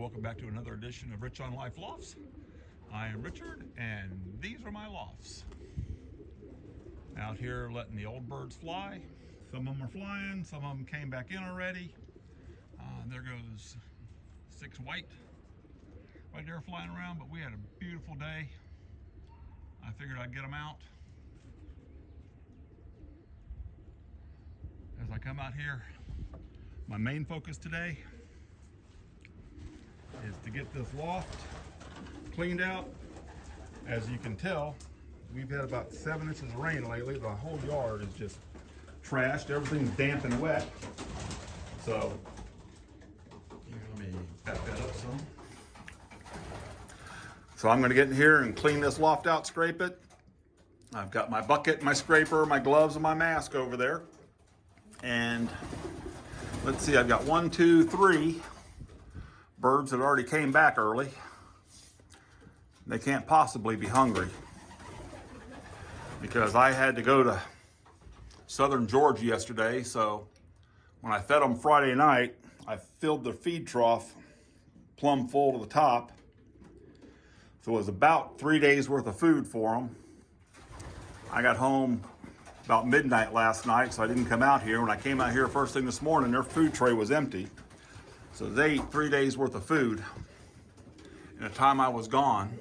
welcome back to another edition of Rich on Life Lofts. I am Richard, and these are my lofts. Out here letting the old birds fly. Some of them are flying, some of them came back in already. There goes 6 white right there flying around, but we had a beautiful day. I figured I'd get them out. As I come out here, my main focus today is to get this loft cleaned out. As you can tell, we've had about 7 inches of rain lately. The whole yard is just trashed. Everything's damp and wet. So, here, let me back that up some. So I'm gonna get in here and clean this loft out, scrape it. I've got my bucket, my scraper, my gloves, and my mask over there. And let's see, I've got 1, 2, 3 birds that already came back early. They can't possibly be hungry because I had to go to southern Georgia yesterday. So when I fed them Friday night, I filled the feed trough plumb full to the top. So it was about 3 days worth of food for them. I got home about midnight last night, so I didn't come out here. When I came out here first thing this morning, their food tray was empty. So they ate 3 days worth of food in the time I was gone.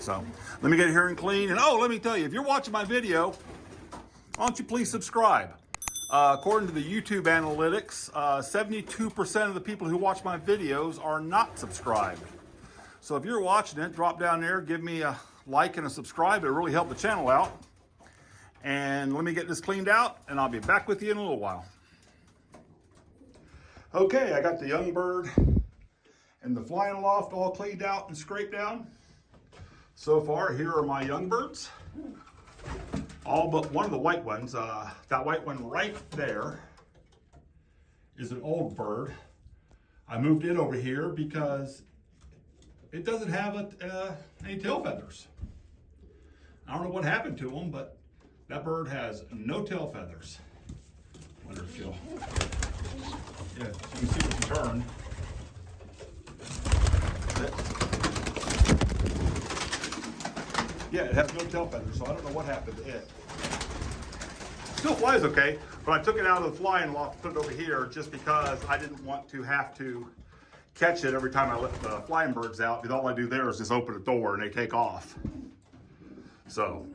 So let me get here and clean. And oh, let me tell you, if you're watching my video, why don't you please subscribe? According to the YouTube analytics, 72% of the people who watch my videos are not subscribed. So if you're watching it, drop down there, give me a like and a subscribe. It'll really help the channel out. And let me get this cleaned out, and I'll be back with you in a little while. Okay, I got the young bird and the flying loft all cleaned out and scraped down. So far, here are my young birds. All but one of the white ones. That white one right there is an old bird. I moved it over here because it doesn't have any tail feathers. I don't know what happened to them, but that bird has no tail feathers. Wonder if she'll, yeah, you can see what she turned. Yeah, it has no tail feathers, so I don't know what happened to it. Still flies okay, but I took it out of the flying loft, put it over here just because I didn't want to have to catch it every time I let the flying birds out, because all I do there is just open a door and they take off. So,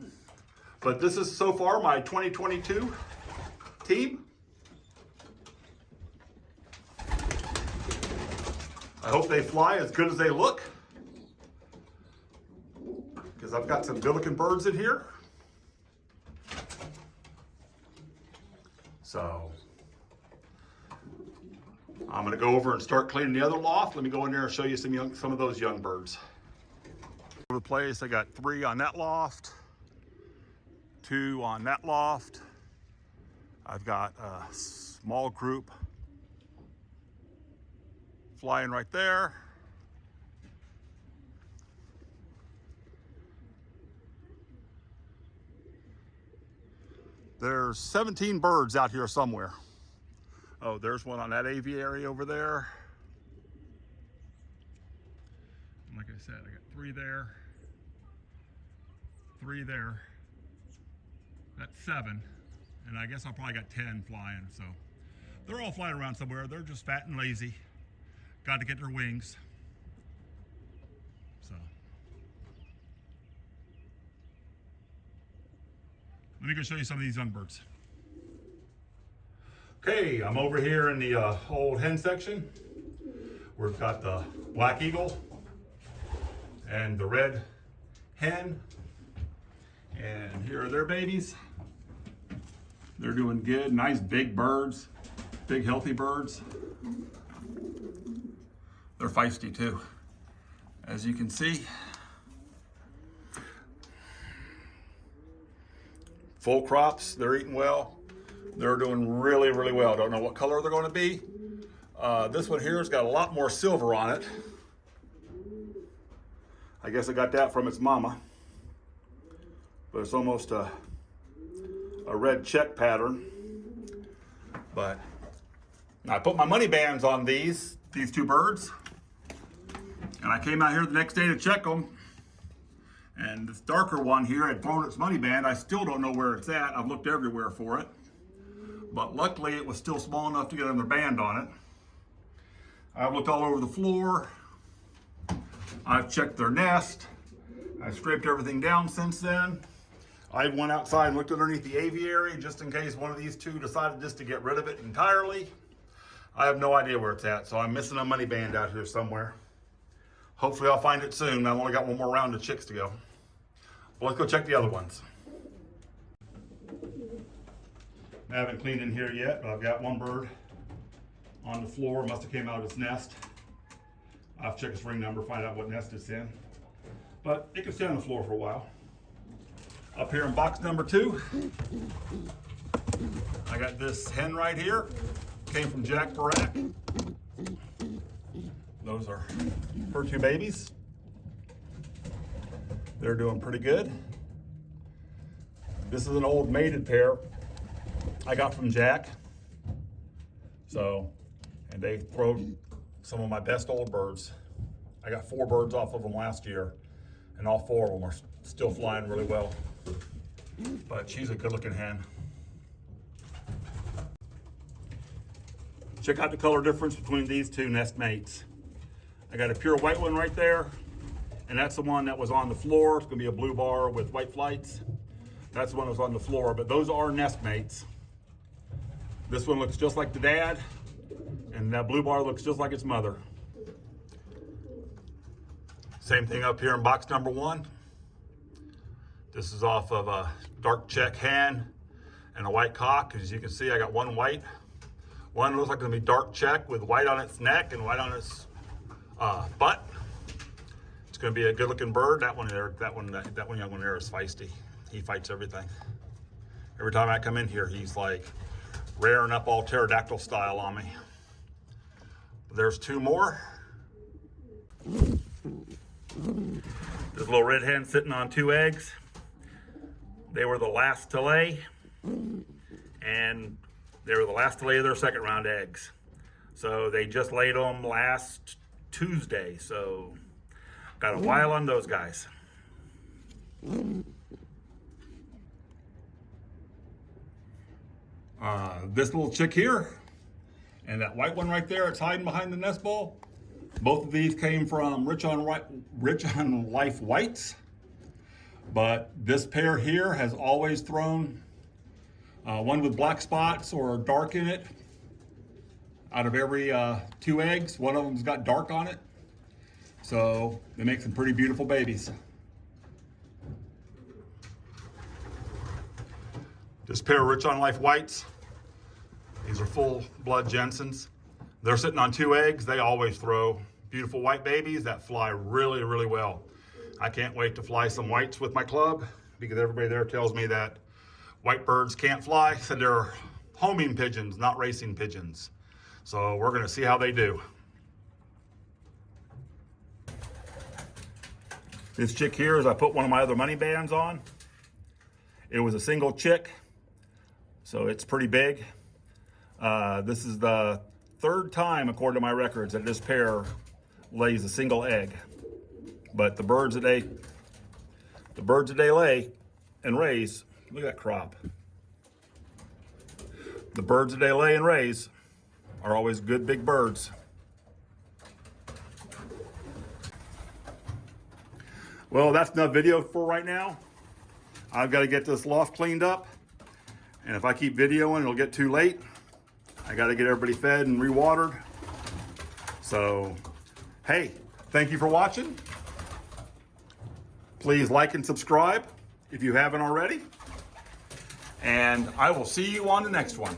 but this is so far my 2022 team. I hope they fly as good as they look, because I've got some good looking birds in here. So I'm gonna go over and start cleaning the other loft. Let me go in there and show you some of those young birds. Over the place, I got 3 on that loft, 2 on that loft. I've got a small group flying right there. There's 17 birds out here somewhere. Oh, there's one on that aviary over there. And like I said, I got 3 there, 3 there. That's 7. And I guess I probably got 10 flying. So they're all flying around somewhere. They're just fat and lazy. Got to get their wings. So let me go show you some of these young birds. Okay, I'm over here in the old hen section. We've got the black eagle and the red hen. And here are their babies. They're doing good, nice big birds, big healthy birds. They're feisty too, as you can see. Full crops, they're eating well. They're doing really, really well. Don't know what color they're going to be. This one here has got a lot more silver on it. I guess I got that from its mama. But it's almost a red check pattern. But I put my money bands on these 2 birds. And I came out here the next day to check them. And this darker one here had thrown its money band. I still don't know where it's at. I've looked everywhere for it. But luckily it was still small enough to get another band on it. I've looked all over the floor. I've checked their nest. I scraped everything down since then. I went outside and looked underneath the aviary just in case one of these two decided just to get rid of it entirely. I have no idea where it's at, so I'm missing a money band out here somewhere. Hopefully I'll find it soon. I've only got one more round of chicks to go. Well, let's go check the other ones. I haven't cleaned in here yet, but I've got one bird on the floor. Must have came out of its nest. I'll have to check its ring number, find out what nest it's in. But it can stay on the floor for a while. Up here in box number 2, I got this hen right here. Came from Jack Barak. Those are her 2 babies. They're doing pretty good. This is an old mated pair I got from Jack. So, and they throw some of my best old birds. I got 4 birds off of them last year, and all 4 of them are still flying really well. But she's a good looking hen. Check out the color difference between these 2 nest mates. I got a pure white one right there, and that's the one that was on the floor. It's gonna be a blue bar with white flights. That's the one that was on the floor, but those are nest mates. This one looks just like the dad, and that blue bar looks just like its mother. Same thing up here in box number 1. This is off of a dark check hen and a white cock. As you can see, I got one white. One looks like it's gonna be dark check with white on its neck and white on its butt. It's gonna be a good looking bird. That one young one there is feisty. He fights everything. Every time I come in here, he's like rearing up all pterodactyl style on me. There's 2 more. This little red hen sitting on 2 eggs. They were the last to lay, and they were the last to lay their 2nd round eggs. So they just laid them last Tuesday. So got a while on those guys. This little chick here and that white one right there, it's hiding behind the nest ball. Both of these came from Rich on Life Whites. But this pair here has always thrown one with black spots or dark in it. Out of every 2 eggs, one of them's got dark on it. So they make some pretty beautiful babies. This pair of Rich on Life Whites, these are full blood Jensens. They're sitting on 2 eggs. They always throw beautiful white babies that fly really, really well. I can't wait to fly some whites with my club because everybody there tells me that white birds can't fly. So they're homing pigeons, not racing pigeons. So we're gonna see how they do. This chick here is I put one of my other money bands on. It was a single chick, so it's pretty big. This is the 3rd time, according to my records, that this pair lays a single egg. But the birds that they lay and raise, look at that crop. The birds that they lay and raise are always good big birds. Well, that's enough video for right now. I've got to get this loft cleaned up. And if I keep videoing, it'll get too late. I got to get everybody fed and rewatered. So, hey, thank you for watching. Please like and subscribe if you haven't already. And I will see you on the next one.